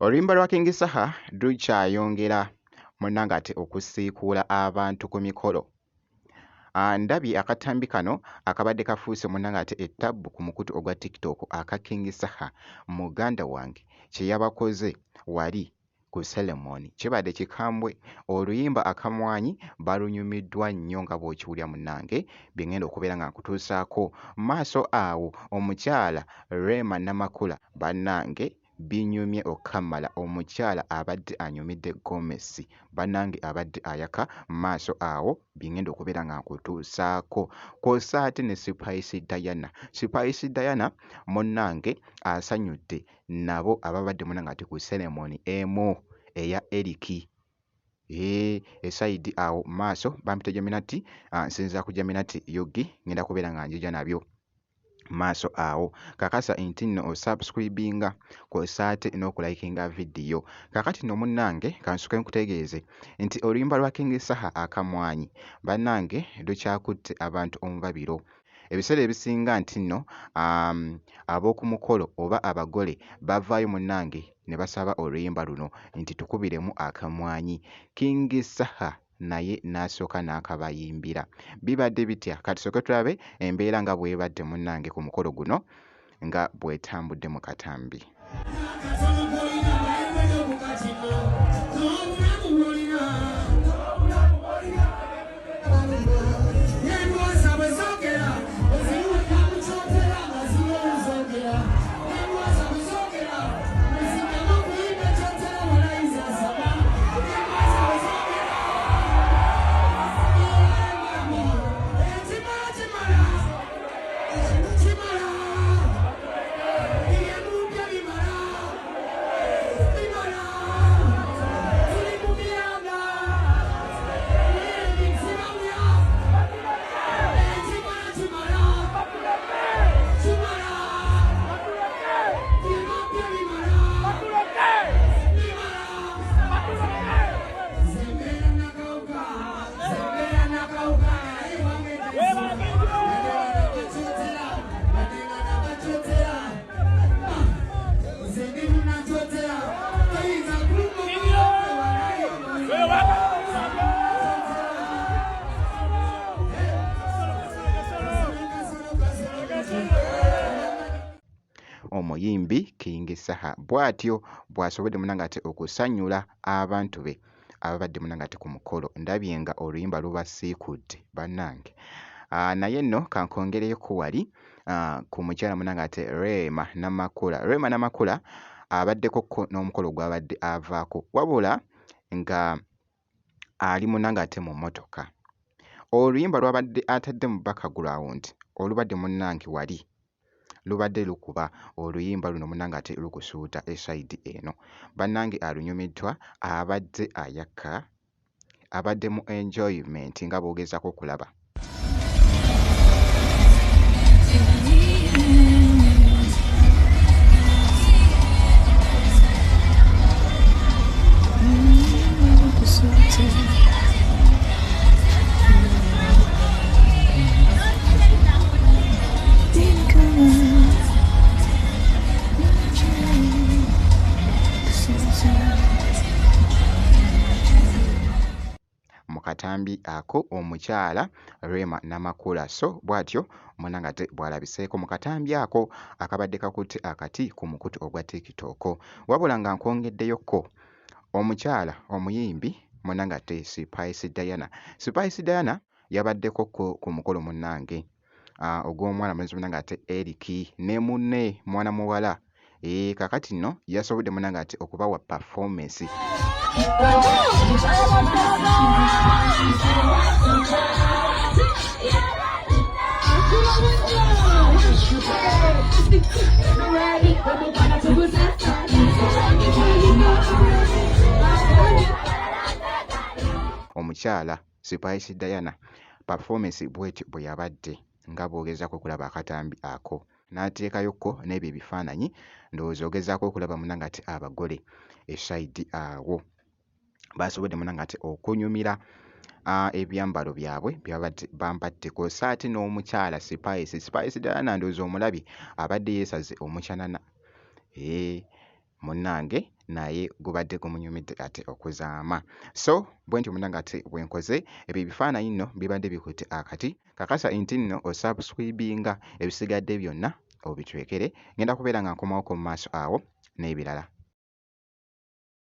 Oluyimba lwa King Saha lukyayongera munnange ate okusiikuula abantu ku mikolo. Ndabye akatambi kano akabadde kafuuse munnange ate ettabbu ku mukutu ogwa TikTok aka King Saha muganda wange kye yabakoze wali ku ceremony kibadde kikambwe. Oluyimba akamwanyi balunyumiddwa nnyo nga bw'okiwulya munnange bye ŋŋenda okubeera nga nkutuusaako maaso awo. Omukyala Rema Namakula bannange binyumye okkammala. Omukyala abadde anyumidde Gomesi bannange abadde ayaka maaso awo bye ŋŋenda okubeera nga nkutuusaako. Kw'ossa ate ne Spice Diana. Spice Diana munnange asanyudde nabo ababadde munnange ate ku ceremony emu eya Eriki. Esayidi awo maaso bampita Jaminati, nsinza ku Jaminati Yogi ŋŋenda kubeera nga njija nabyo maaso awo. Kakasa nti nno osubscribinga kw'ossa ate n'okulayikinga vidiyo. Kaakati nno munnange kansooke nkutegeeze nti oluyimba lwa King Saha akamwanyi bannange lukyakutte abantu omubabiro. Ebiseera ebisinga nti nno ab'oku mukolo oba abagole bavaayo munnange ne basaba oluyimba luno nti tukubiremu akamwanyi. King Saha naye n'asooka n'akabayimbira. Bibadde bitya? Katusooke tulabe embeera nga bw'ebadde munnange ku mukolo guno nga bw'etambudde mu katambi. Omuyimbi King Saha bw'atyo bw'asobodde munnange ate okusanyula abantu be ababadde munnange ate ku mukolo. Ndabye nga oluyimba lubasiikudde bannange. Naye nno kankongereyoko wali ku mukyala munnange ate Rema Namakula. Rema Namakula abaddeko n'omukolo gw'abadde avaako wabula nga ali munnange ate mu mmotoka. Oluyimba lwabadde atadde mu background olubadde munnange wali lubadde lukuba oluyimba luno munnange ate lukusuuta esayidi eno. Bannange alunyumiddwa, abadde ayaka, abadde mu enjoyment nga bw'ogezaako okulaba. Katambi ako omukyala Rema Namakula. So bw'atyo munnange ate bw'alabiseeko mu katambi ako akabadde kakutte akati ku mukutu ogwa TikTok. Wabula nga nkwongeddeyoko omukyala omuyimbi munnange ate Spice Diana. Spice Diana yabaddeko ku mukolo munnange ogw'omwana mulenzi munnange ate Eriki ne munne mwana muwala. Kaakati nno yasobodde munnange ate okubawa performance. Omukyala Spice Diana performance bw'etyo bwe yabadde nga bw'ogezaako okulaba akatambi ako. N'ateekayokko n'ebyo ebifaananyi ndowooza ogezaako okulaba munnange ate abagole esayidi awo basobodde munnange ate okunyumira ebyambalo byabwe byabadde bambadde. Kw'ossa ate n'omukyala Spice Diana ndowooza omulabi abadde yeesaze omukyanana. Munnange naye gubadde gumunyumidde ate okuzaama. So bwe ntyo munnange ate bwe nkoze ebyo ebifaananyi nno bibadde bikutte akati kakasa nti nno osubscribinga ebisigadde byonna obitwekere ngenda kubeera nga nkomawo mu maaso awo n'ebirala.